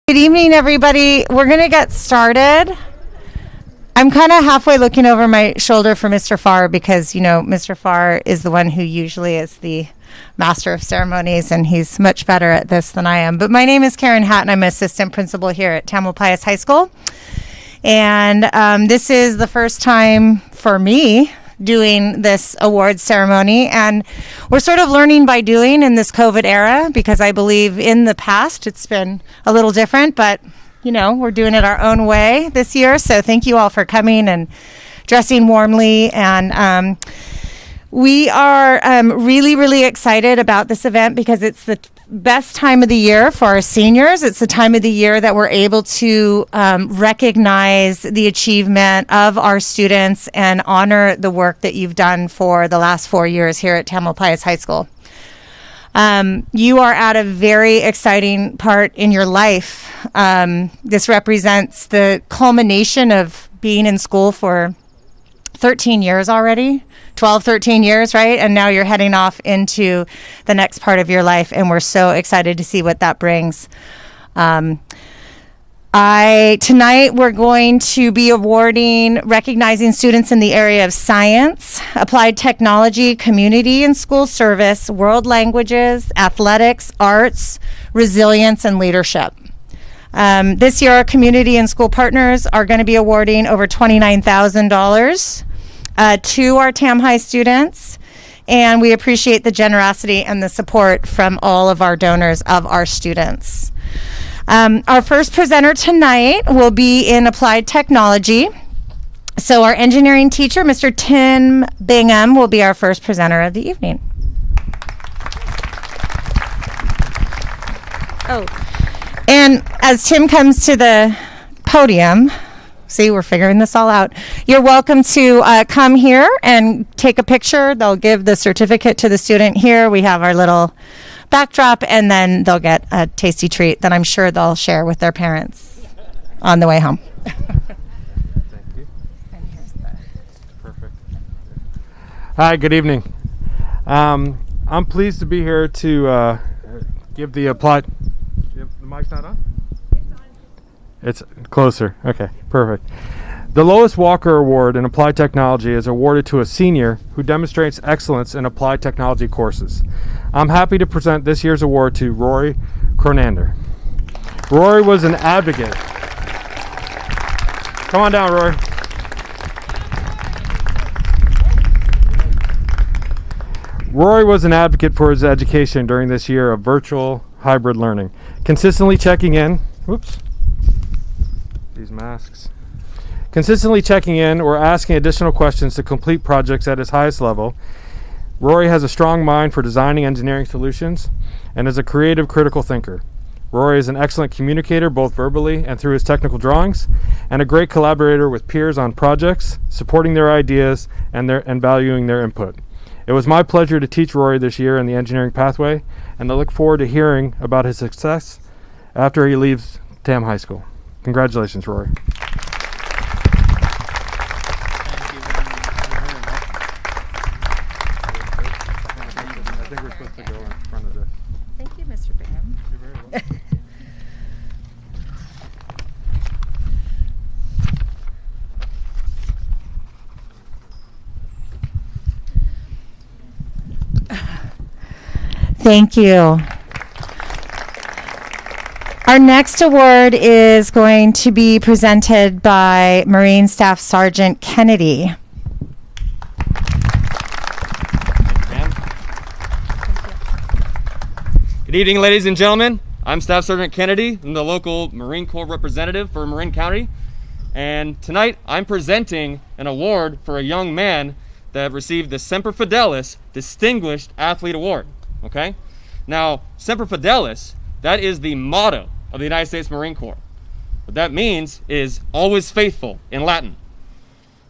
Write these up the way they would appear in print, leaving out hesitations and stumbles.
Good evening, everybody. We're going to get started. I'm kind of halfway looking over my shoulder for Mr. Farr because, Mr. Farr is the one who usually is the master of ceremonies, and he's much better at this than I am. But my name is Karen Hatton. I'm assistant principal here at Tamalpais High School. And this is the first time for me doing this awards ceremony, and we're sort of learning by doing in this COVID era, because I believe in the past it's been a little different, but we're doing it our own way this year. So thank you all for coming and dressing warmly, and we are really, really excited about this event because it's the best time of the year for our seniors. It's the time of the year that we're able to recognize the achievement of our students and honor the work that you've done for the last 4 years here at Tamalpais High School. You are at a very exciting part in your life. This represents the culmination of being in school for 13 years already. 12, 13 years, right? And now you're heading off into the next part of your life, and we're so excited to see what that brings. Tonight we're going to be recognizing students in the area of science, applied technology, community and school service, world languages, athletics, arts, resilience, and leadership. This year, our community and school partners are going to be awarding over $29,000 to our Tam High students, and we appreciate the generosity and the support from all of our donors of our students. Our first presenter tonight will be in applied technology. So our engineering teacher, Mr. Tim Bingham, will be our first presenter of the evening. Oh, and as Tim comes to the podium, see, we're figuring this all out. You're welcome to come here and take a picture. They'll give the certificate to the student here. We have our little backdrop, and then they'll get a tasty treat that I'm sure they'll share with their parents on the way home. Thank you. And here's the Perfect. Hi, good evening. I'm pleased to be here to give the applied... The mic's not on? It's closer. Okay, perfect. The Lois Walker Award in Applied Technology is awarded to a senior who demonstrates excellence in applied technology courses. I'm happy to present this year's award to Rory Cronander. Rory was an advocate. Come on down, Rory. Rory was an advocate for his education during this year of virtual hybrid learning, consistently checking in. Whoops. These masks. Consistently checking in or asking additional questions to complete projects at his highest level. Rory has a strong mind for designing engineering solutions and is a creative, critical thinker. Rory is an excellent communicator, both verbally and through his technical drawings, and a great collaborator with peers on projects, supporting their ideas and valuing their input. It was my pleasure to teach Rory this year in the engineering pathway, and I look forward to hearing about his success after he leaves Tam High School. Congratulations, Rory. Thank you very much. I think we're supposed to go in front of this. Thank you, Mr. Bingham. You're very welcome. Thank you. Our next award is going to be presented by Marine Staff Sergeant Kennedy. Good evening, ladies and gentlemen. I'm Staff Sergeant Kennedy. I'm the local Marine Corps representative for Marin County. And tonight I'm presenting an award for a young man that received the Semper Fidelis Distinguished Athlete Award. Okay? Now, Semper Fidelis, that is the motto of the United States Marine Corps. What that means is always faithful in Latin.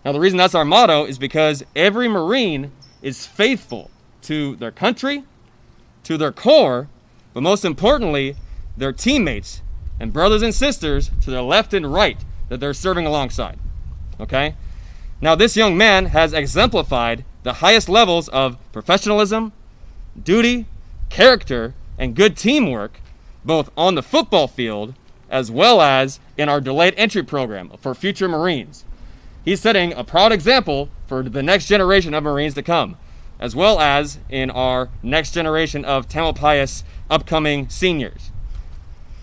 Now, the reason that's our motto is because every Marine is faithful to their country, to their corps, but most importantly, their teammates and brothers and sisters to their left and right that they're serving alongside. Okay? Now, this young man has exemplified the highest levels of professionalism, duty, character, and good teamwork, both on the football field as well as in our delayed entry program for future Marines. He's setting a proud example for the next generation of Marines to come, as well as in our next generation of Tamalpais upcoming seniors.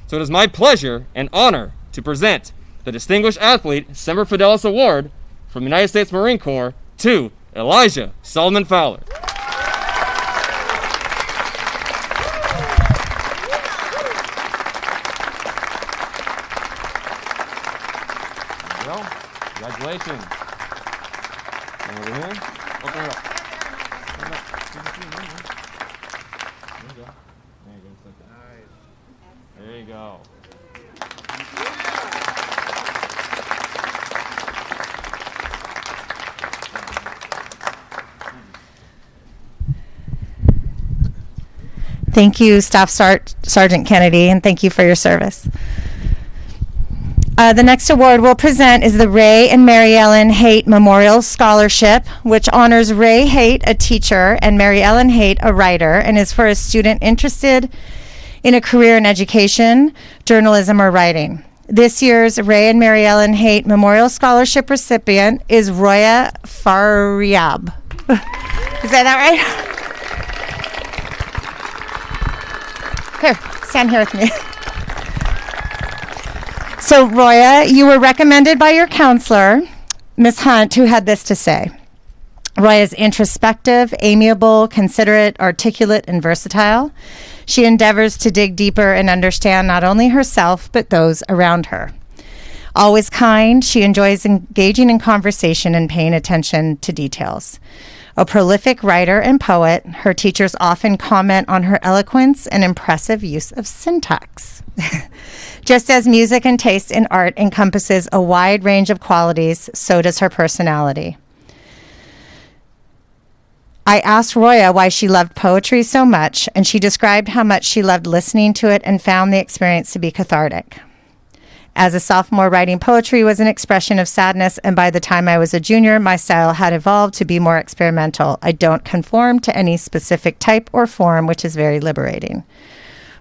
So it is my pleasure and honor to present the Distinguished Athlete Semper Fidelis Award from the United States Marine Corps to Elijah Solomon Fowler. There you go. Congratulations. And over here, open it up. Stand up. There you go. There you go. Just like that. There you go. Thank you, Staff Sergeant Kennedy, and thank you for your service. The next award we'll present is the Ray and Mary Ellen Haight Memorial Scholarship, which honors Ray Haight, a teacher, and Mary Ellen Haight, a writer, and is for a student interested in a career in education, journalism, or writing. This year's Ray and Mary Ellen Haight Memorial Scholarship recipient is Roya Faryab. Is that right? Here, stand here with me. So, Roya, you were recommended by your counselor, Ms. Hunt, who had this to say. Roya is introspective, amiable, considerate, articulate, and versatile. She endeavors to dig deeper and understand not only herself, but those around her. Always kind, she enjoys engaging in conversation and paying attention to details. A prolific writer and poet, her teachers often comment on her eloquence and impressive use of syntax. Just as music and taste in art encompasses a wide range of qualities, so does her personality. I asked Roya why she loved poetry so much, and she described how much she loved listening to it and found the experience to be cathartic. As a sophomore, writing poetry was an expression of sadness, and by the time I was a junior, my style had evolved to be more experimental. I don't conform to any specific type or form, which is very liberating.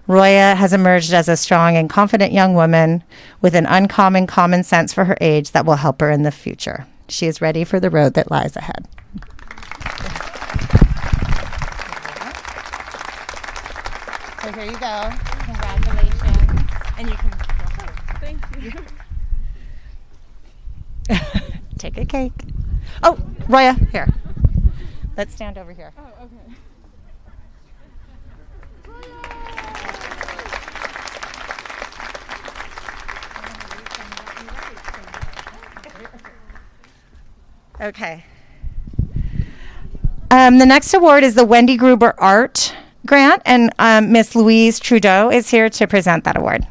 Roya has emerged as a strong and confident young woman with an uncommon common sense for her age that will help her in the future. She is ready for the road that lies ahead. So here you go. Congratulations. And you can go first. Thank you. Take a cake. Oh, Roya, here. Let's stand over here. Oh, okay. Okay. The next award is the Wendy Gruber Art Grant, and Miss Louise Trudeau is here to present that award.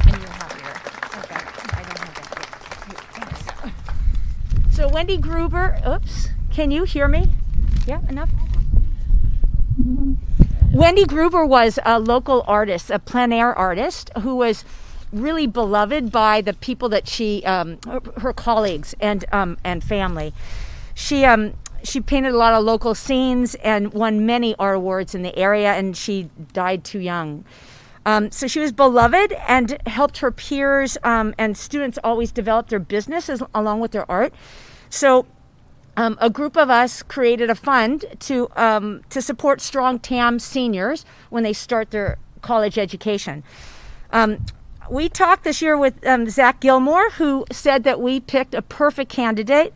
And you have your, okay, I don't have that. So Wendy Gruber, oops, can you hear me? Yeah, enough? Wendy Gruber was a local artist, a plein air artist who was really beloved by the people that she, her colleagues and family. She painted a lot of local scenes and won many art awards in the area, and she died too young. So she was beloved and helped her peers and students always develop their businesses along with their art. So a group of us created a fund to support Strong TAM seniors when they start their college education. We talked this year with Zach Gilmore, who said that we picked a perfect candidate,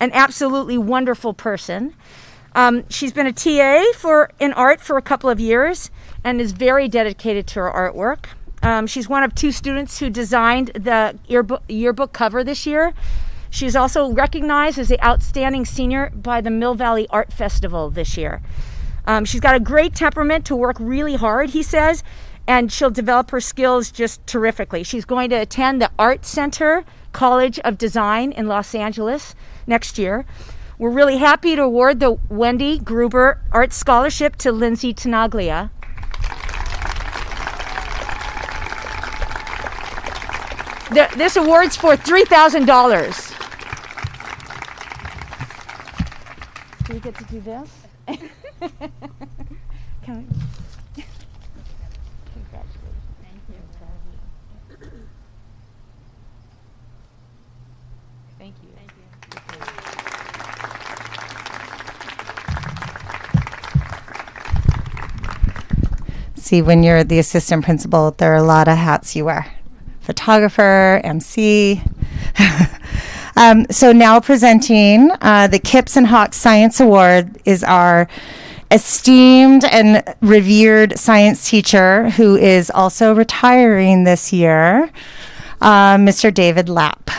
an absolutely wonderful person. She's been a TA in art for a couple of years and is very dedicated to her artwork. She's one of 2 students who designed the yearbook cover this year. She's also recognized as the outstanding senior by the Mill Valley Art Festival this year. She's got a great temperament to work really hard, he says, and she'll develop her skills just terrifically. She's going to attend the Art Center College of Design in Los Angeles next year. We're really happy to award the Wendy Gruber Art Scholarship to Lindsay Tenaglia. This award's for $3,000. Do we get to do this? Can we? Congratulations. see when you're the assistant principal, there are a lot of hats you wear. Photographer, MC. So now presenting the Kips and Hawks Science Award is our esteemed and revered science teacher who is also retiring this year, Mr. David Lapp.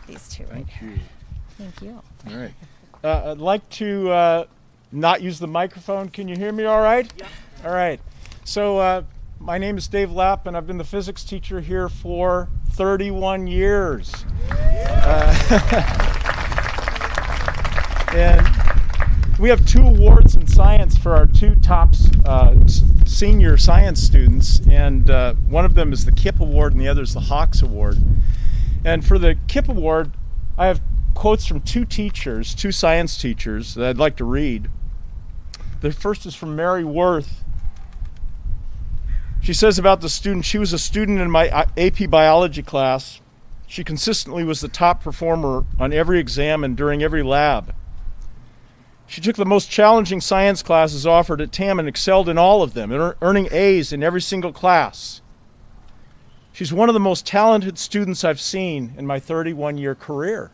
These two right here. Thank you. All right. I'd like to not use the microphone. Can you hear me all right? Yeah. All right. So my name is Dave Lapp, and I've been the physics teacher here for 31 years. And we have 2 awards in science for our 2 top senior science students, and one of them is the KIPP Award and the other is the Hawks Award. And for the KIPP Award, I have quotes from 2 teachers, 2 science teachers that I'd like to read. The first is from Mary Worth. She says about the student, she was a student in my AP biology class. She consistently was the top performer on every exam and during every lab. She took the most challenging science classes offered at TAM and excelled in all of them, earning A's in every single class. She's one of the most talented students I've seen in my 31-year career.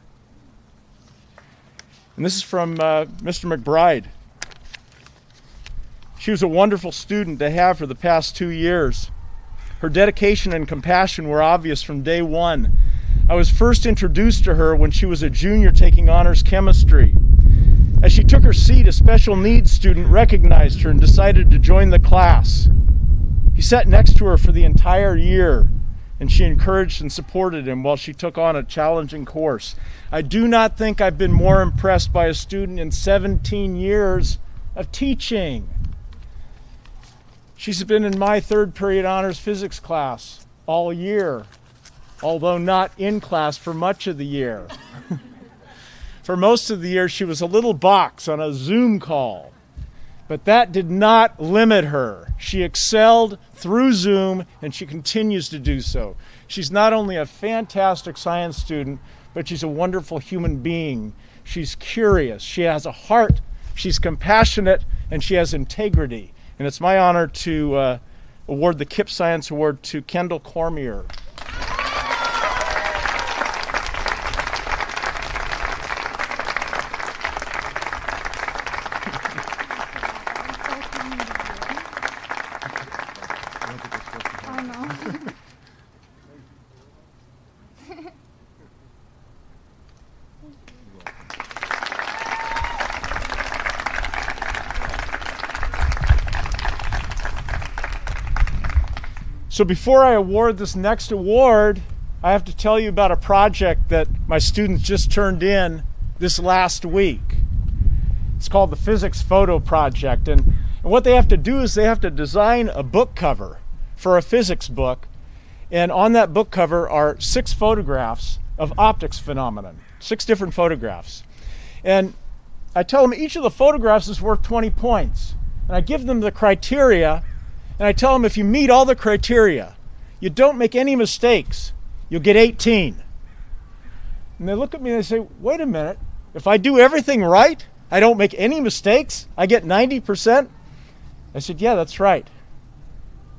And this is from Mr. McBride. She was a wonderful student to have for the past 2 years. Her dedication and compassion were obvious from day one. I was first introduced to her when she was a junior taking honors chemistry. As she took her seat, a special needs student recognized her and decided to join the class. He sat next to her for the entire year, and she encouraged and supported him while she took on a challenging course. I do not think I've been more impressed by a student in 17 years of teaching. She's been in my 3rd period honors physics class all year, although not in class for much of the year. For most of the year, she was a little box on a Zoom call, but that did not limit her. She excelled through Zoom, and she continues to do so. She's not only a fantastic science student, but she's a wonderful human being. She's curious, she has a heart, she's compassionate, and she has integrity. And it's my honor to award the KIPP Science Award to Kendall Cormier. So before I award this next award, I have to tell you about a project that my students just turned in this last week. It's called the Physics Photo Project. And what they have to do is they have to design a book cover for a physics book. And on that book cover are 6 photographs of optics phenomenon, 6 different photographs. And I tell them each of the photographs is worth 20 points. And I give them the criteria. And I tell them if you meet all the criteria, you don't make any mistakes, you'll get 18. And they look at me and they say, wait a minute, if I do everything right, I don't make any mistakes, I get 90%? I said, yeah, that's right.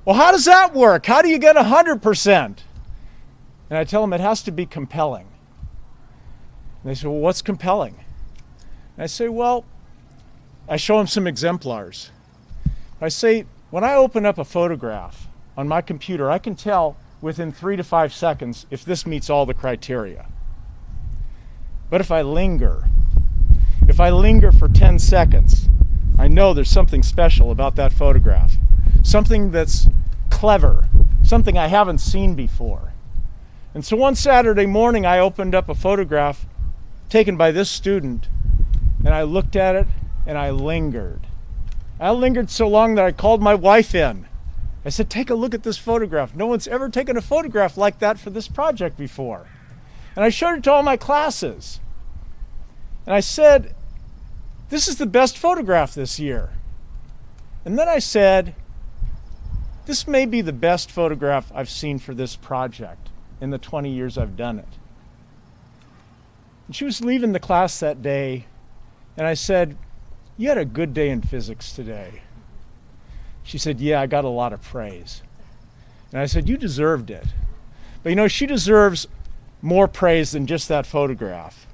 Well, how does that work? How do you get 100%? And I tell them it has to be compelling. And they say, well, what's compelling? And I say, well, I show them some exemplars. I say, when I open up a photograph on my computer, I can tell within 3 to 5 seconds if this meets all the criteria. But if I linger for 10 seconds, I know there's something special about that photograph. Something that's clever, something I haven't seen before. And so one Saturday morning, I opened up a photograph taken by this student, and I looked at it and I lingered. I lingered so long that I called my wife in. I said, take a look at this photograph. No one's ever taken a photograph like that for this project before. And I showed it to all my classes. And I said, this is the best photograph this year. And then I said, this may be the best photograph I've seen for this project in the 20 years I've done it. And she was leaving the class that day, and I said, "You had a good day in physics today." She said, "Yeah, I got a lot of praise." And I said, "You deserved it." But you know, she deserves more praise than just that photograph.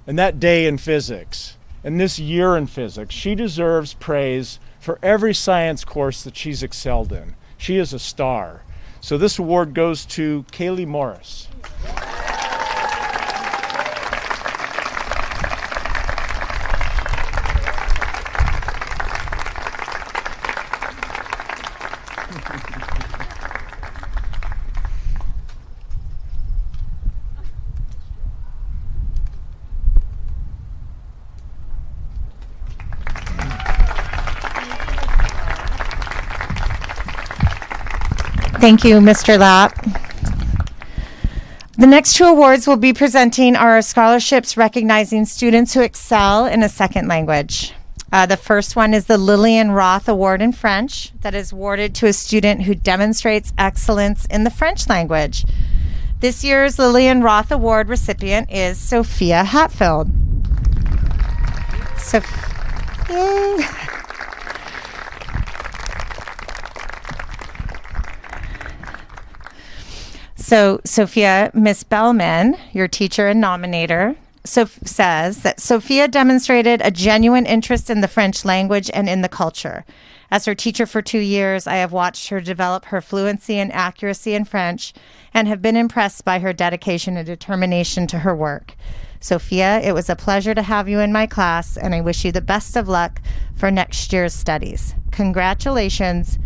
And that day in physics, and this year in physics, she deserves praise for every science course that she's excelled in. She is a star. So this award goes to Kaylee Morris. Thank you, Mr. Lapp. The next two awards we'll be presenting are scholarships recognizing students who excel in a second language. The first one is the Lillian Roth Award in French that is awarded to a student who demonstrates excellence in the French language. This year's Lillian Roth Award recipient is Sophia Hatfield. Yay. So, Sophia, Miss Bellman, your teacher and nominator, says that Sophia demonstrated a genuine interest in the French language and in the culture. As her teacher for 2 years, I have watched her develop her fluency and accuracy in French and have been impressed by her dedication and determination to her work. Sophia, it was a pleasure to have you in my class, and I wish you the best of luck for next year's studies. Congratulations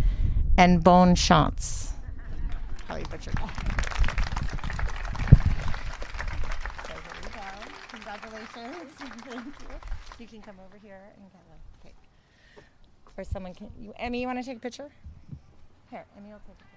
and bonne chance. Probably butchered that. Congratulations. Thank you. You can come over here and get a cake. Or someone can. Emmy, you want to take a picture? Here, Emmy will take a picture.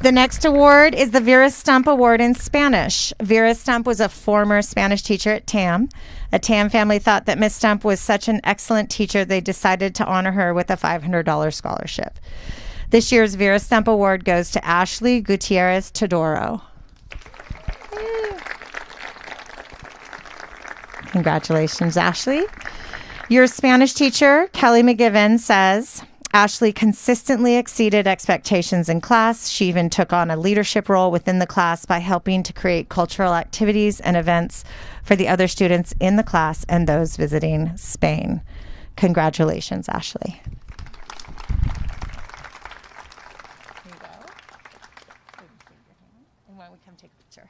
The next award is the Vera Stump Award in Spanish. Vera Stump was a former Spanish teacher at TAM. A TAM family thought that Miss Stump was such an excellent teacher, they decided to honor her with a $500 scholarship. This year's Vera Stump Award goes to Ashley Gutierrez Todoro. Congratulations, Ashley. Your Spanish teacher, Kelly McGivern, says, Ashley consistently exceeded expectations in class. She even took on a leadership role within the class by helping to create cultural activities and events for the other students in the class and those visiting Spain. Congratulations, Ashley. Here you go. And why don't we come take a picture?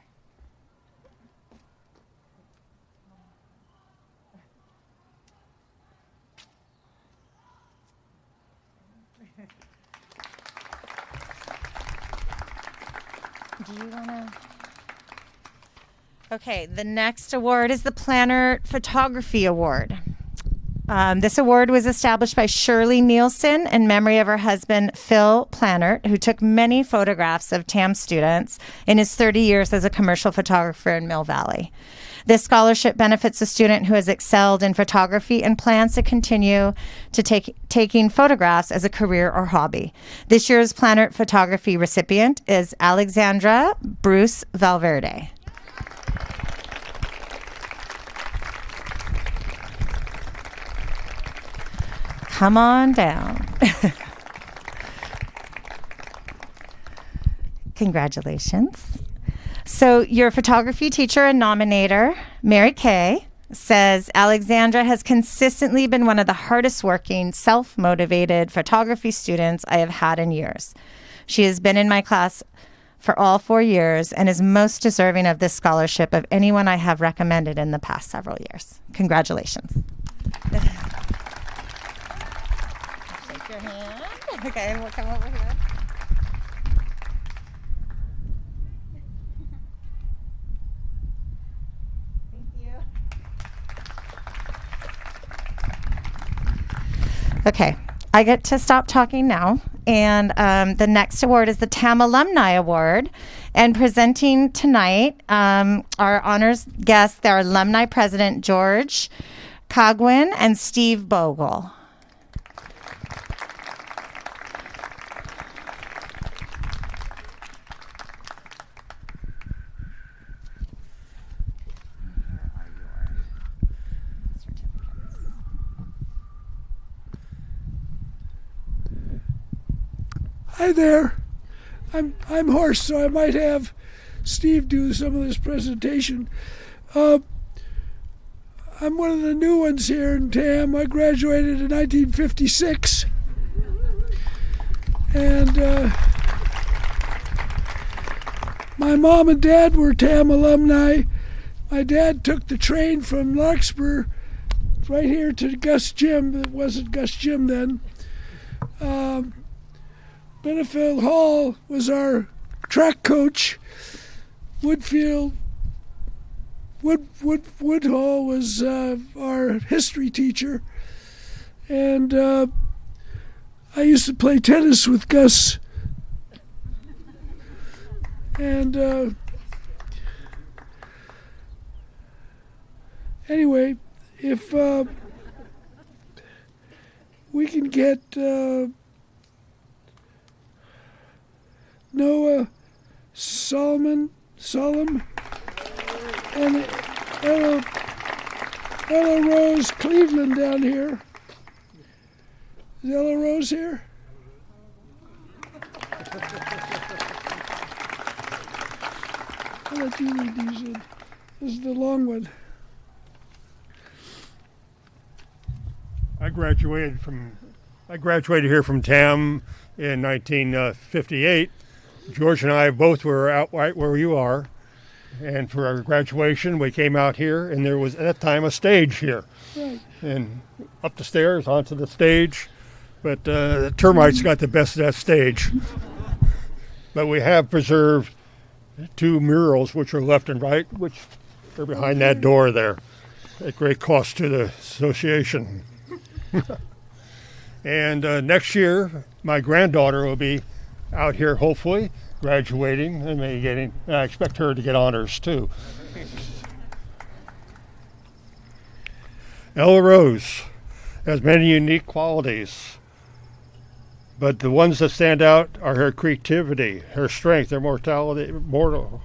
Do you want to? Okay, the next award is the Planner Photography Award. This award was established by Shirley Nielsen in memory of her husband, Phil Plannert, who took many photographs of TAM students in his 30 years as a commercial photographer in Mill Valley. This scholarship benefits a student who has excelled in photography and plans to continue to taking photographs as a career or hobby. This year's Plannert Photography recipient is Alexandra Bruce Valverde. Come on down. Congratulations. So your photography teacher and nominator, Mary Kay, says Alexandra has consistently been one of the hardest working, self-motivated photography students I have had in years. She has been in my class for all 4 years and is most deserving of this scholarship of anyone I have recommended in the past several years. Congratulations. Shake your hand. Okay, we'll come over here. Okay, I get to stop talking now, And the next award is the TAM Alumni Award. And presenting tonight, our honors guests, our alumni president, George Cogwin and Steve Bogle. Hi there. I'm hoarse, so I might have Steve do some of this presentation. I'm one of the new ones here in TAM. I graduated in 1956. And my mom and dad were TAM alumni. My dad took the train from Larkspur right here to Gus Gym. It wasn't Gus Gym then. Benefield Hall was our track coach. Woodhall was our history teacher. And I used to play tennis with Gus. And anyway, if we can get Noah Solemn and Ella Rose Cleveland down here. Is Ella Rose here? I'll let you read these in. This is the long one. I graduated here from TAM in 1958. George and I both were out right where you are, and for our graduation we came out here, and there was at that time a stage here. Right. And up the stairs onto the stage, but the termites got the best of that stage. But we have preserved 2 murals which are left and right, which are behind that door there, at great cost to the association. And next year my granddaughter will be out here, hopefully graduating, and I expect her to get honors too. Ella Rose has many unique qualities, but the ones that stand out are her creativity, her strength, her moral,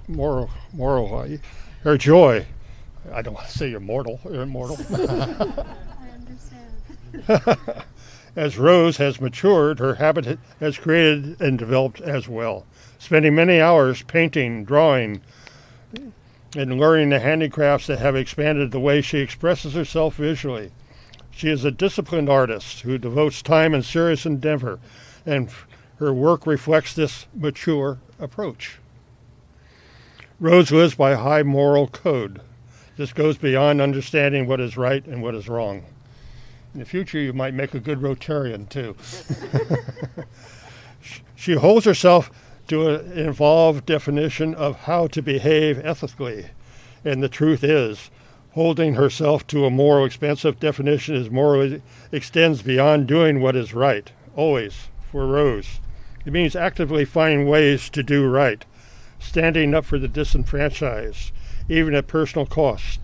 her joy. I don't want to say you're immortal. I understand. As Rose has matured, her habit has created and developed as well, spending many hours painting, drawing, and learning the handicrafts that have expanded the way she expresses herself visually. She is a disciplined artist who devotes time and serious endeavor, and her work reflects this mature approach. Rose lives by a high moral code. This goes beyond understanding what is right and what is wrong. In the future, you might make a good Rotarian, too. She holds herself to an involved definition of how to behave ethically. And the truth is, holding herself to a moral expansive definition is morally extends beyond doing what is right, always, for Rose. It means actively finding ways to do right, standing up for the disenfranchised, even at personal cost,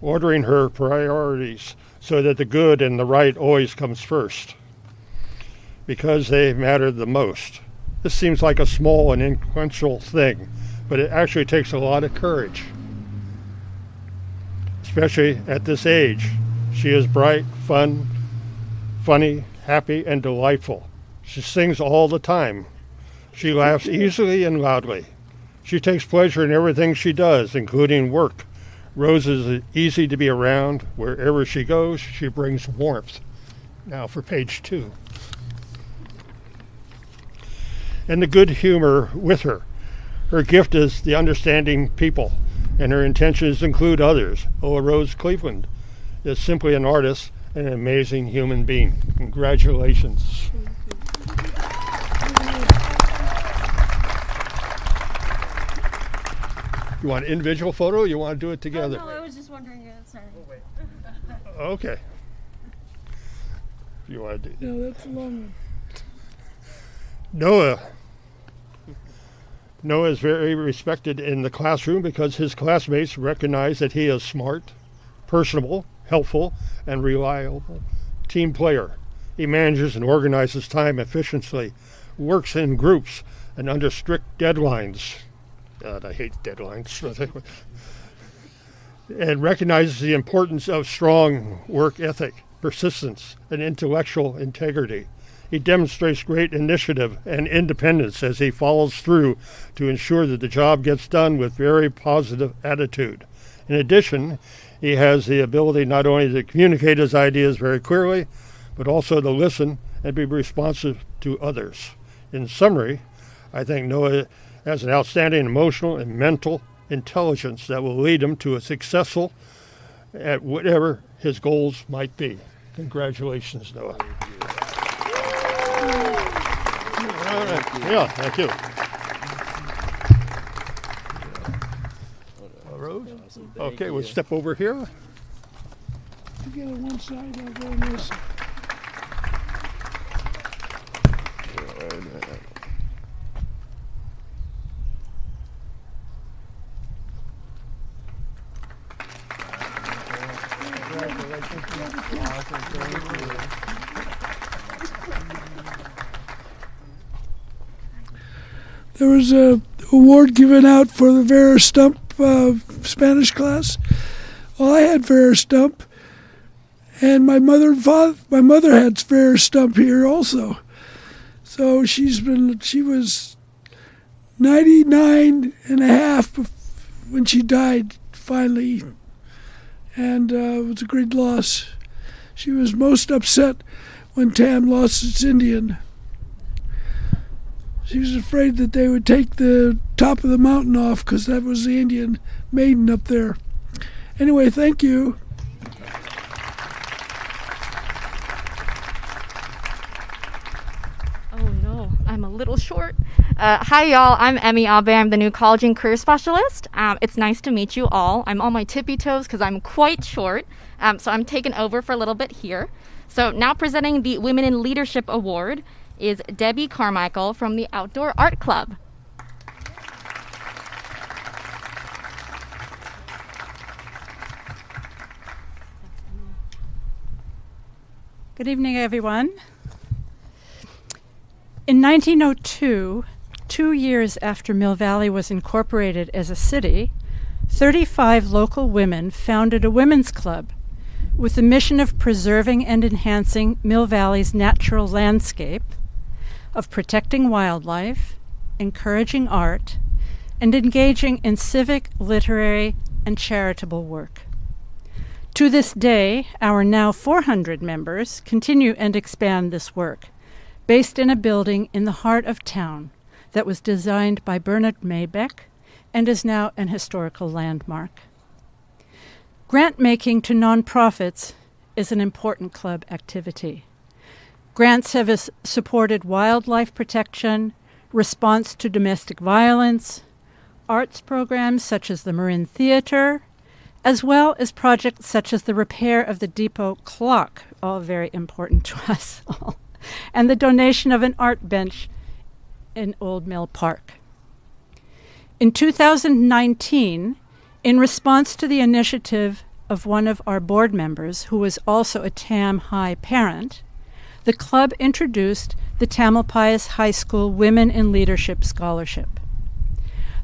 ordering her priorities so that the good and the right always comes first, because they matter the most. This seems like a small and inconsequential thing, but it actually takes a lot of courage, especially at this age. She is bright, funny, happy, and delightful. She sings all the time. She laughs easily and loudly. She takes pleasure in everything she does, including work. Rose is easy to be around. Wherever she goes, she brings warmth. Now for page 2. And the good humor with her. Her gift is the understanding people, and her intentions include others. Ella Rose Cleveland is simply an artist and an amazing human being. Congratulations. You want an individual photo, or you want to do it together? No, I was just wondering. Sorry. Okay. You want to do? No, that's a long one. Noah. Noah is very respected in the classroom because his classmates recognize that he is smart, personable, helpful, and reliable team player. He manages and organizes time efficiently, works in groups, and under strict deadlines. God, I hate deadlines. And recognizes the importance of strong work ethic, persistence, and intellectual integrity. He demonstrates great initiative and independence as he follows through to ensure that the job gets done with very positive attitude. In addition, he has the ability not only to communicate his ideas very clearly, but also to listen and be responsive to others. In summary, I think Noah has an outstanding emotional and mental intelligence that will lead him to a successful at whatever his goals might be. Congratulations, Noah. All right. Yeah, thank you. Rose? Okay, we'll step over here. You get on one side, I'll go on this side. There was a award given out for the Vera Stump Spanish class. Well, I had Vera Stump, and my mother had Vera Stump here also. So she was 99 and a half when she died finally, and it was a great loss. She was most upset when Tam lost its Indian. She was afraid that they would take the top of the mountain off because that was the Indian maiden up there. Anyway, thank you. Oh no, I'm a little short. Hi y'all, I'm Emmy Abe. I'm the new college and career specialist. It's nice to meet you all. I'm on my tippy toes because I'm quite short. So I'm taking over for a little bit here. So now presenting the Women in Leadership Award is Debbie Carmichael from the Outdoor Art Club. Good evening, everyone. In 1902, 2 years after Mill Valley was incorporated as a city, 35 local women founded a women's club with the mission of preserving and enhancing Mill Valley's natural landscape, of protecting wildlife, encouraging art, and engaging in civic, literary, and charitable work. To this day, our now 400 members continue and expand this work, based in a building in the heart of town that was designed by Bernard Maybeck and is now an historical landmark. Grant making to nonprofits is an important club activity. Grants have supported wildlife protection, response to domestic violence, arts programs such as the Marin Theater, as well as projects such as the repair of the depot clock, all very important to us all, and the donation of an art bench in Old Mill Park. In 2019, in response to the initiative of one of our board members, who was also a Tam High parent, the club introduced the Tamalpais High School Women in Leadership Scholarship.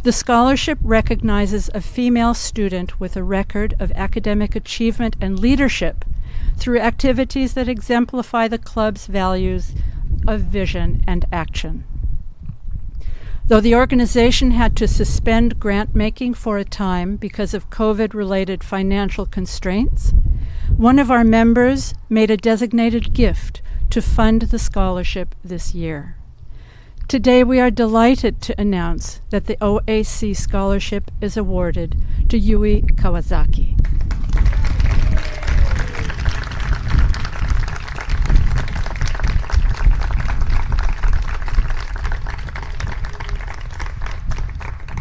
The scholarship recognizes a female student with a record of academic achievement and leadership through activities that exemplify the club's values of vision and action. Though the organization had to suspend grant making for a time because of COVID-related financial constraints, one of our members made a designated gift to fund the scholarship this year. Today we are delighted to announce that the OAC scholarship is awarded to Yui Kawasaki.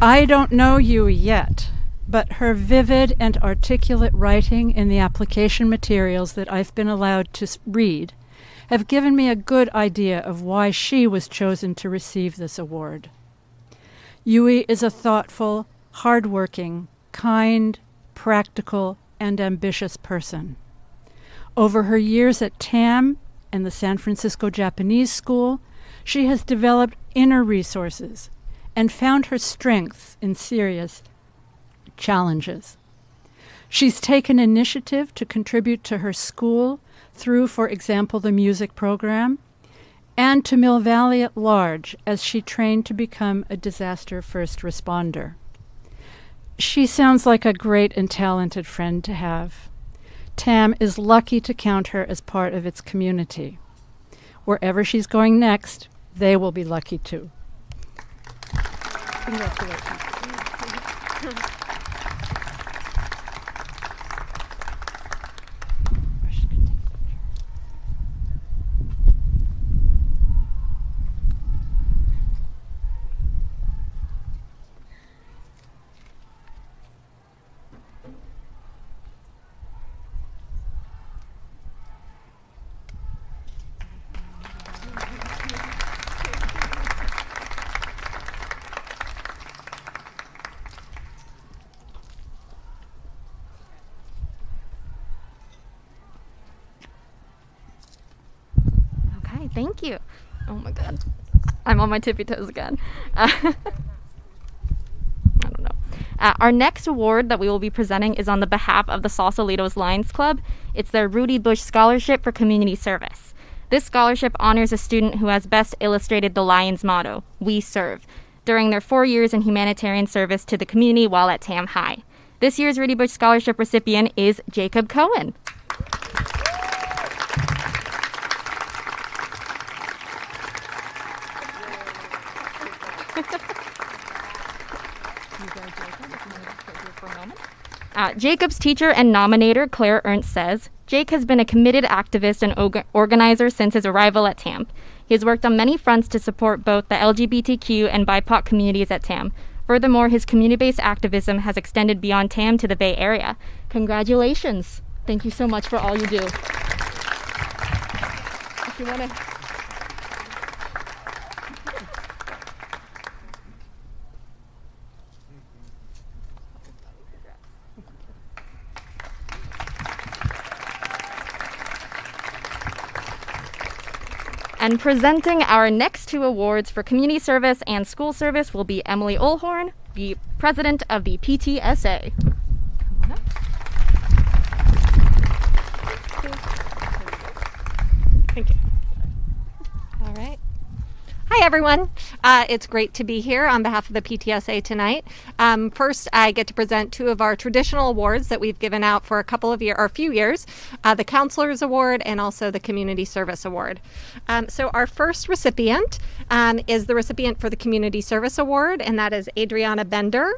I don't know Yui yet, but her vivid and articulate writing in the application materials that I've been allowed to read have given me a good idea of why she was chosen to receive this award. Yui is a thoughtful, hardworking, kind, practical, and ambitious person. Over her years at TAM and the San Francisco Japanese School, she has developed inner resources and found her strengths in serious challenges. She's taken initiative to contribute to her school through, for example, the music program, and to Mill Valley at large as she trained to become a disaster first responder. She sounds like a great and talented friend to have. TAM is lucky to count her as part of its community. Wherever she's going next, they will be lucky too. Congratulations. Thank you. Oh my God. I'm on my tippy toes again. I don't know. Our next award that we will be presenting is on the behalf of the Sausalitos Lions Club. It's their Rudy Bush Scholarship for Community Service. This scholarship honors a student who has best illustrated the Lions motto, "We serve," during their 4 years in humanitarian service to the community while at Tam High. This year's Rudy Bush Scholarship recipient is Jacob Cohen. Jacob's teacher and nominator, Claire Ernst, says, Jake has been a committed activist and organizer since his arrival at TAM. He has worked on many fronts to support both the LGBTQ and BIPOC communities at TAM. Furthermore, his community-based activism has extended beyond TAM to the Bay Area. Congratulations. Thank you so much for all you do. If you want to... And presenting our next two awards for community service and school service will be Emily Olhorn, the president of the PTSA. Come on up. Thank you. All right. Hi, everyone. It's great to be here on behalf of the PTSA tonight. First, I get to present two of our traditional awards that we've given out for a few years, the Counselors Award and also the Community Service Award. So our first recipient is the recipient for the Community Service Award, and that is Adriana Bender.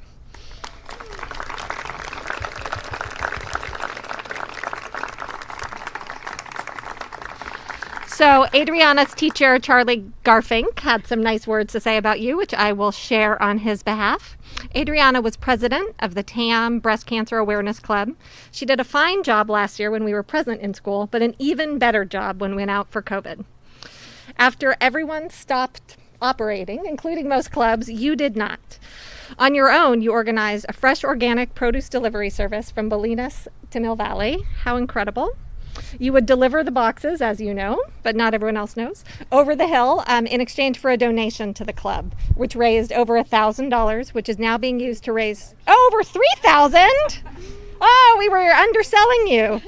So Adriana's teacher, Charlie Garfink, had some nice words to say about you, which I will share on his behalf. Adriana was president of the TAM Breast Cancer Awareness Club. She did a fine job last year when we were present in school, but an even better job when we went out for COVID. After everyone stopped operating, including most clubs, you did not. On your own, you organized a fresh organic produce delivery service from Bolinas to Mill Valley. How incredible. You would deliver the boxes, as you know, but not everyone else knows, over the hill in exchange for a donation to the club, which raised over $1,000, which is now being used to raise over $3,000. Oh, we were underselling you.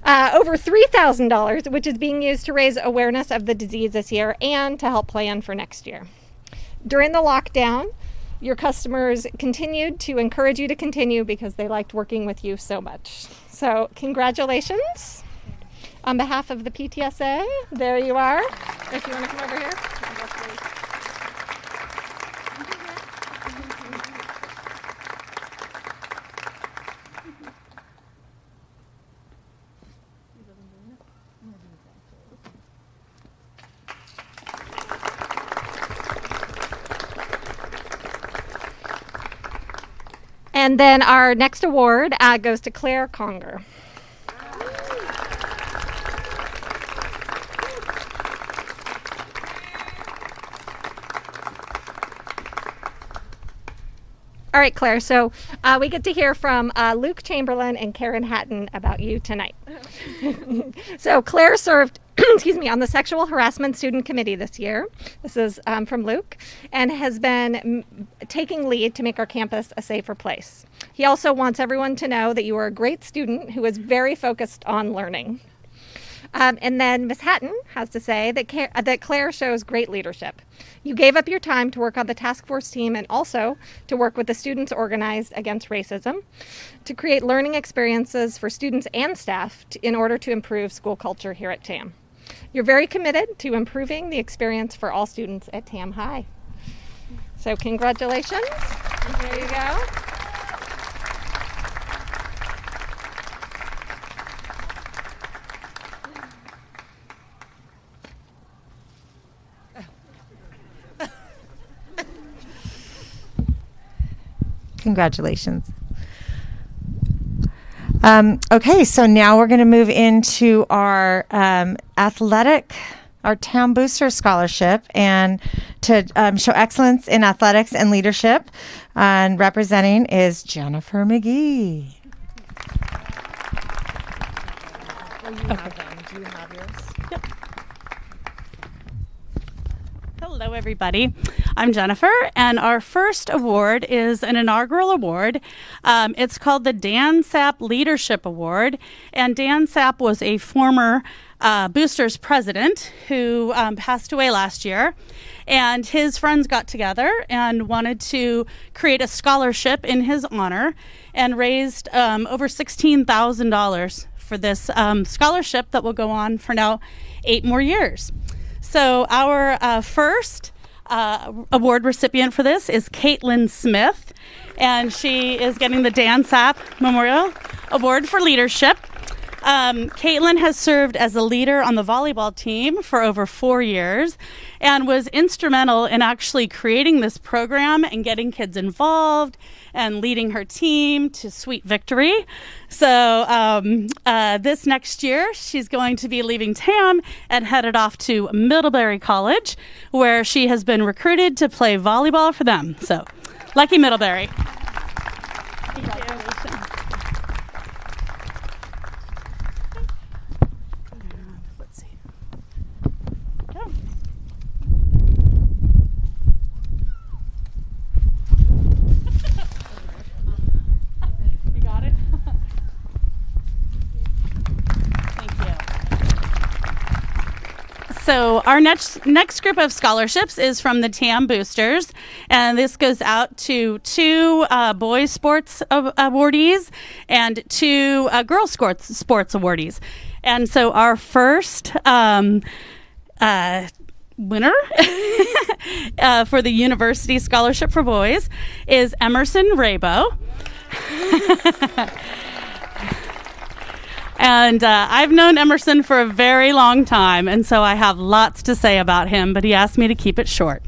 Over $3,000, which is being used to raise awareness of the disease this year and to help plan for next year. During the lockdown, your customers continued to encourage you to continue because they liked working with you so much. So congratulations. On behalf of the PTSA, there you are. If you want to come over here. And then our next award goes to Claire Conger. All right, Claire. So we get to hear from Luke Chamberlain and Karen Hatton about you tonight. So Claire served, excuse me, on the Sexual Harassment Student Committee this year. This is from Luke, and has been taking lead to make our campus a safer place. He also wants everyone to know that you are a great student who is very focused on learning. And then Ms. Hatton has to say that Claire shows great leadership. You gave up your time to work on the task force team and also to work with the students organized against racism to create learning experiences for students and staff in order to improve school culture here at TAM. You're very committed to improving the experience for all students at TAM High. So congratulations. There you go. Congratulations. Okay, so now we're going to move into our our TAM Booster Scholarship, and to show excellence in athletics and leadership. And representing is Jennifer McGee. Well, you have them. Do you have yours? Yep. Hello, everybody. I'm Jennifer, and our first award is an inaugural award. It's called the Dan Sapp Leadership Award, and Dan Sapp was a former Boosters president who passed away last year, and his friends got together and wanted to create a scholarship in his honor and raised over $16,000 for this scholarship that will go on for now 8 more years. So our first award recipient for this is Caitlin Smith, and she is getting the Dan Sapp Memorial Award for Leadership. Caitlin has served as a leader on the volleyball team for over 4 years and was instrumental in actually creating this program and getting kids involved and leading her team to sweet victory. So this next year, she's going to be leaving TAM and headed off to Middlebury College, where she has been recruited to play volleyball for them. So, lucky Middlebury. Congratulations. Let's see. Go. You got it? Thank you. So our next group of scholarships is from the TAM Boosters, and this goes out to 2 boys sports awardees and 2 girls sports awardees. And so our first winner for the University Scholarship for Boys is Emerson Rabo. And I've known Emerson for a very long time, and so I have lots to say about him, but he asked me to keep it short.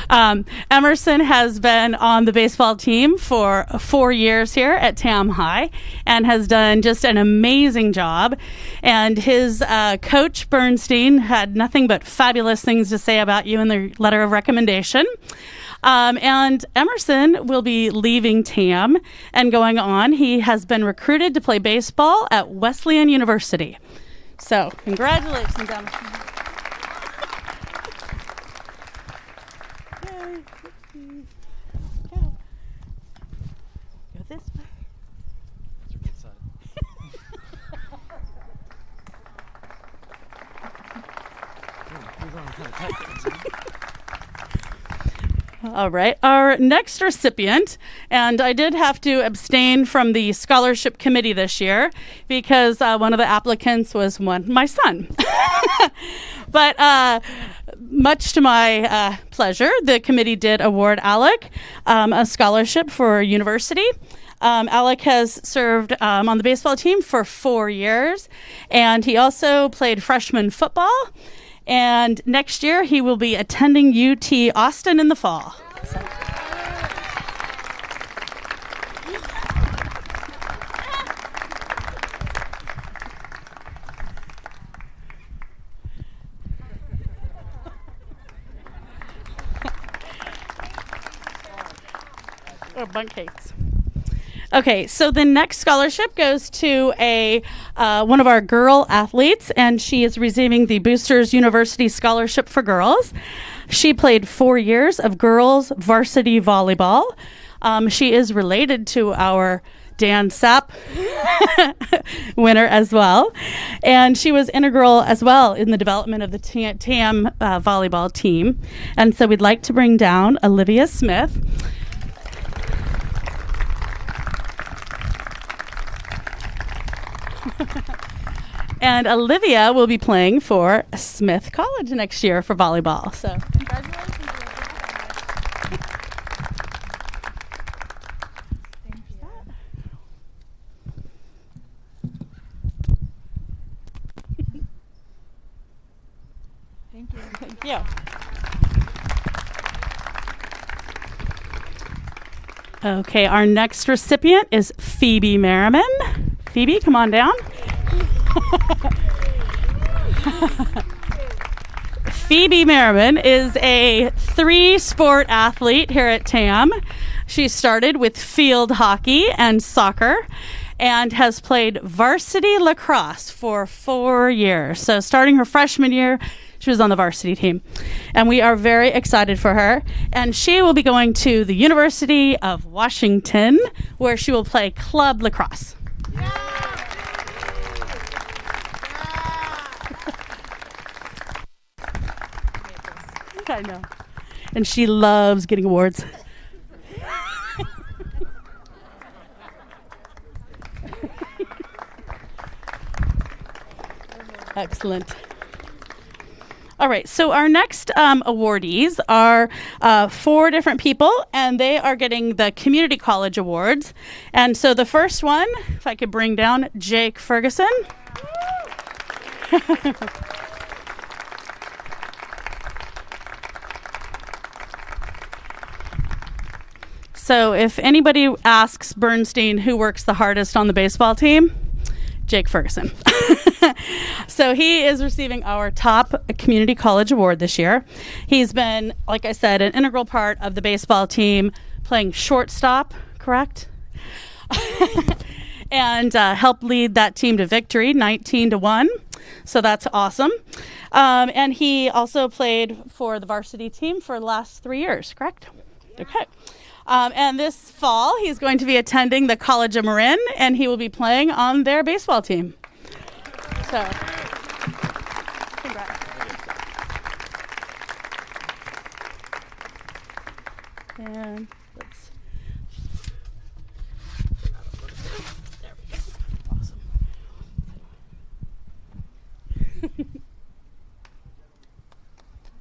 Emerson has been on the baseball team for 4 years here at TAM High and has done just an amazing job. And his coach, Bernstein, had nothing but fabulous things to say about you in the letter of recommendation. And Emerson will be leaving TAM and going on. He has been recruited to play baseball at Wesleyan University. So, congratulations, Emerson. Yay. Go. Go this way. All right, our next recipient, and I did have to abstain from the scholarship committee this year because one of the applicants was my son. But much to my pleasure, the committee did award Alec a scholarship for university. Alec has served on the baseball team for 4 years, and he also played freshman football. And next year, he will be attending UT Austin in the fall. So. Bundt cakes. Okay, so the next scholarship goes to a one of our girl athletes, and she is receiving the Boosters University Scholarship for Girls. She played 4 years of girls varsity volleyball. She is related to our Dan Sapp winner as well, and she was integral as well in the development of the TAM volleyball team. And so we'd like to bring down Olivia Smith. And Olivia will be playing for Smith College next year for volleyball. So congratulations. Thank you. Thank you. Okay, our next recipient is Phoebe Merriman. Phoebe, come on down. Phoebe Merriman is a 3-sport athlete here at TAM. She started with field hockey and soccer and has played varsity lacrosse for 4 years. So starting her freshman year, she was on the varsity team. And we are very excited for her. And she will be going to the University of Washington, where she will play club lacrosse. I know. And she loves getting awards. Excellent. All right, so our next awardees are 4 different people, and they are getting the Community College Awards. And so the first one, if I could bring down Jake Ferguson. So if anybody asks Bernstein who works the hardest on the baseball team, Jake Ferguson. So he is receiving our top Community College Award this year. He's been, like I said, an integral part of the baseball team, playing shortstop, correct? And helped lead that team to victory, 19-1. So that's awesome. And he also played for the varsity team for the last 3 years, correct? Okay. And this fall, he's going to be attending the College of Marin, and he will be playing on their baseball team. So, congrats. And let's. There we go. Awesome.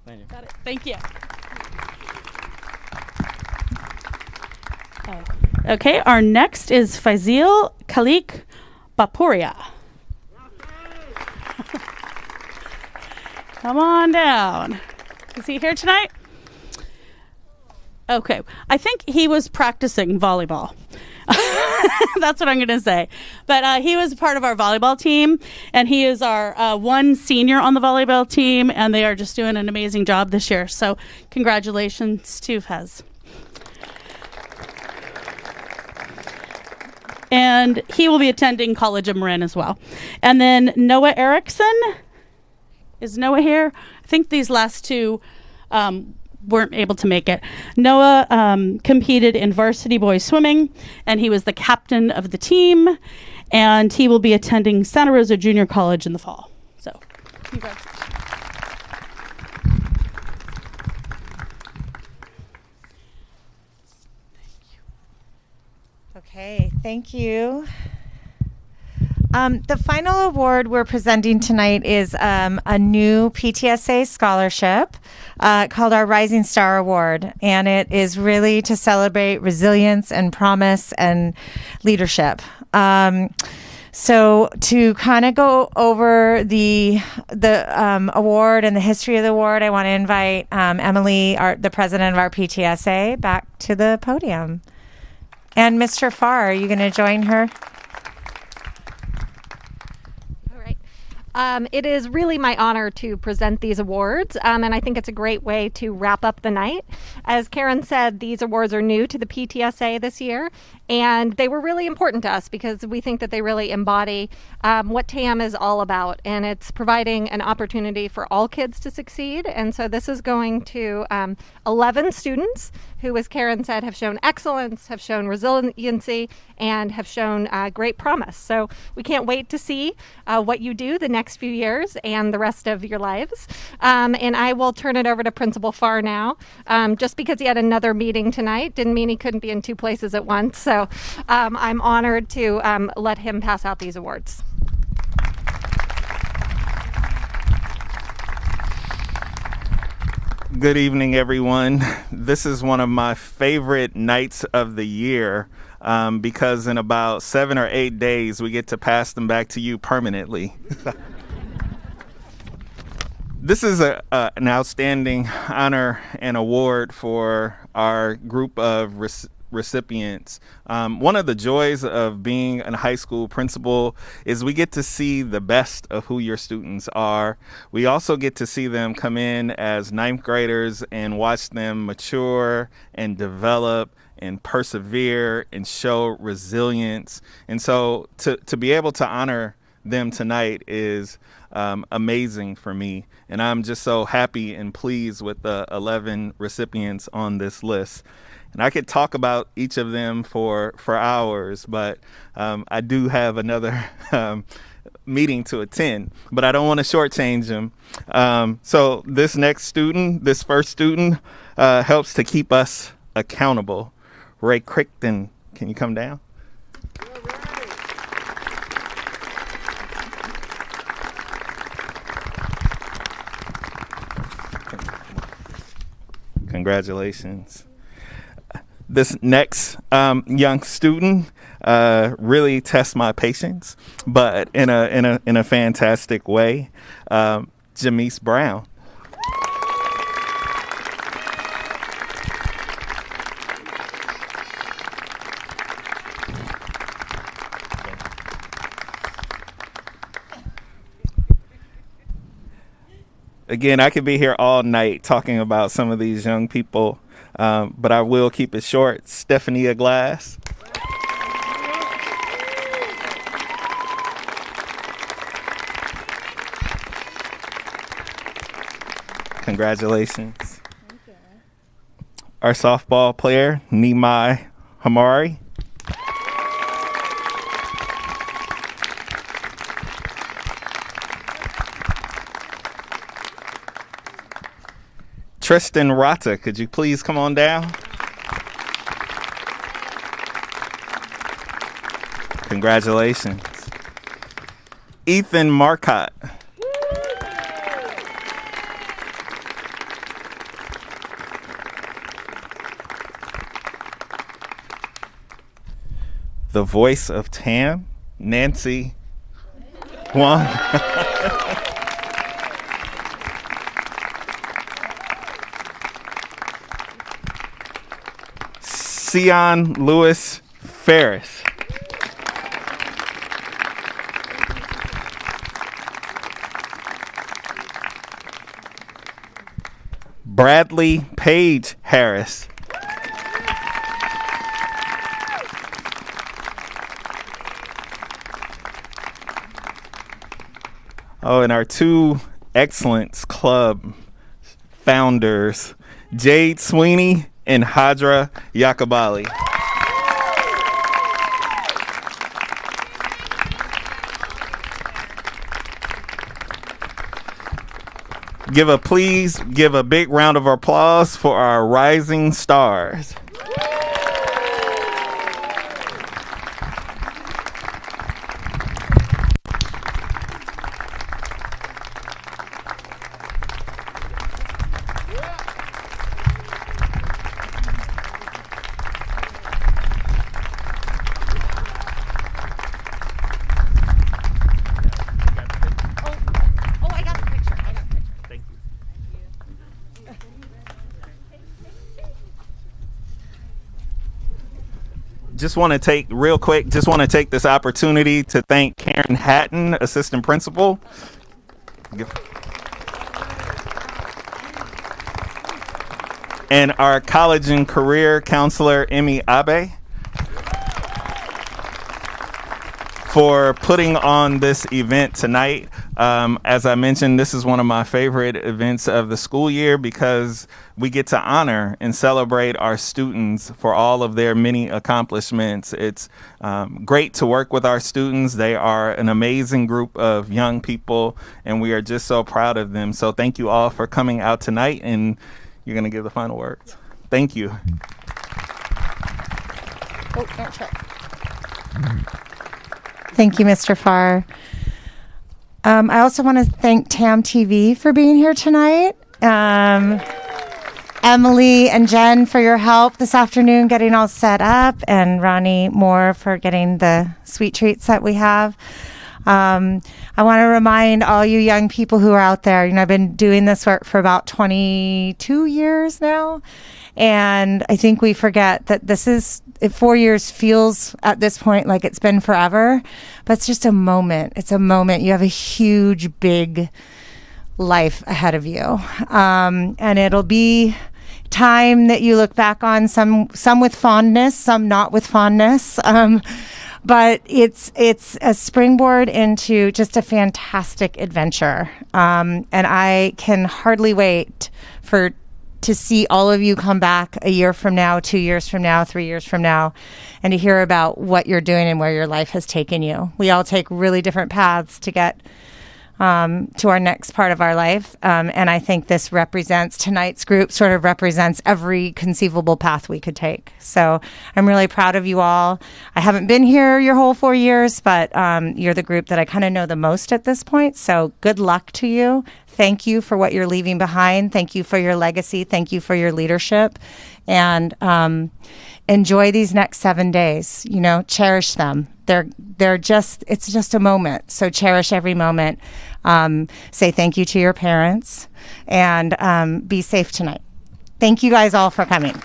Thank you. Got it. Thank you. Okay, our next is Faizil Khalik Bapuria. Come on down. Is he here tonight? Okay, I think he was practicing volleyball. That's what I'm going to say. But he was part of our volleyball team, and he is our one senior on the volleyball team, and they are just doing an amazing job this year. So congratulations to Fez. And he will be attending College of Marin as well. And then Noah Erickson. Is Noah here? I think these last two weren't able to make it. Noah competed in varsity boys swimming, and he was the captain of the team. And he will be attending Santa Rosa Junior College in the fall. So, congrats. Okay, thank you. The final award we're presenting tonight is a new PTSA scholarship called our Rising Star Award, and it is really to celebrate resilience and promise and leadership. So to kind of go over the award and the history of the award, I want to invite Emily, the president of our PTSA, back to the podium. And Mr. Farr, are you going to join her? All right. It is really my honor to present these awards, and I think it's a great way to wrap up the night. As Karen said, these awards are new to the PTSA this year, and they were really important to us because we think that they really embody what TAM is all about, and it's providing an opportunity for all kids to succeed. And so this is going to 11 students who, as Karen said, have shown excellence, have shown resiliency, and have shown great promise. So we can't wait to see what you do the next few years and the rest of your lives. And I will turn it over to Principal Farr now. Just because he had another meeting tonight didn't mean he couldn't be in two places at once. So I'm honored to let him pass out these awards. Good evening, everyone. This is one of my favorite nights of the year because in about 7 or 8 days, we get to pass them back to you permanently. This is an outstanding honor and award for our group of recipients. One of the joys of being a high school principal is we get to see the best of who your students are. We also get to see them come in as ninth graders and watch them mature and develop and persevere and show resilience. And so to be able to honor them tonight is amazing for me. And I'm just so happy and pleased with the 11 recipients on this list. And I could talk about each of them for hours, but I do have another meeting to attend, but I don't want to shortchange them. So this first student helps to keep us accountable. Ray Crichton, can you come down? Congratulations. This next young student really tests my patience, but in a fantastic way. Jamise Brown. Again, I could be here all night talking about some of these young people, but I will keep it short. Stephania Glass. Congratulations. Thank you. Our softball player, Nimai Hamari. Tristan Rata, could you please come on down? Congratulations. Ethan Marcotte. The voice of TAM, Nancy Huang. Sion Lewis Ferris. Bradley Page Harris. Oh, and our two Excellence Club founders, Jade Sweeney and Hadra Yakabali. Please give a big round of applause for our rising stars. Just want to take this opportunity to thank Karen Hatton, assistant principal, And our college and career counselor, Emmy Abe, for putting on this event tonight. As I mentioned, this is one of my favorite events of the school year because we get to honor and celebrate our students for all of their many accomplishments. It's great to work with our students. They are an amazing group of young people, and we are just so proud of them. So thank you all for coming out tonight, and you're going to give the final words. Thank you. Oh, don't trip. Thank you, Mr. Farr. I also want to thank TAM TV for being here tonight. Emily and Jen for your help this afternoon getting all set up, and Ronnie Moore for getting the sweet treats that we have. I want to remind all you young people who are out there, I've been doing this work for about 22 years now. And I think we forget that 4 years feels at this point like it's been forever, but it's just a moment. It's a moment. You have a huge, big life ahead of you. And it'll be time that you look back on, some with fondness, some not with fondness. But it's a springboard into just a fantastic adventure. And I can hardly wait to see all of you come back a year from now, 2 years from now, 3 years from now, and to hear about what you're doing and where your life has taken you. We all take really different paths to get to our next part of our life. And I think tonight's group sort of represents every conceivable path we could take. So I'm really proud of you all. I haven't been here your whole 4 years, but you're the group that I kind of know the most at this point. So good luck to you. Thank you for what you're leaving behind. Thank you for your legacy. Thank you for your leadership. And enjoy these next 7 days. Cherish them. It's just a moment. So cherish every moment. Say thank you to your parents, and be safe tonight. Thank you guys all for coming.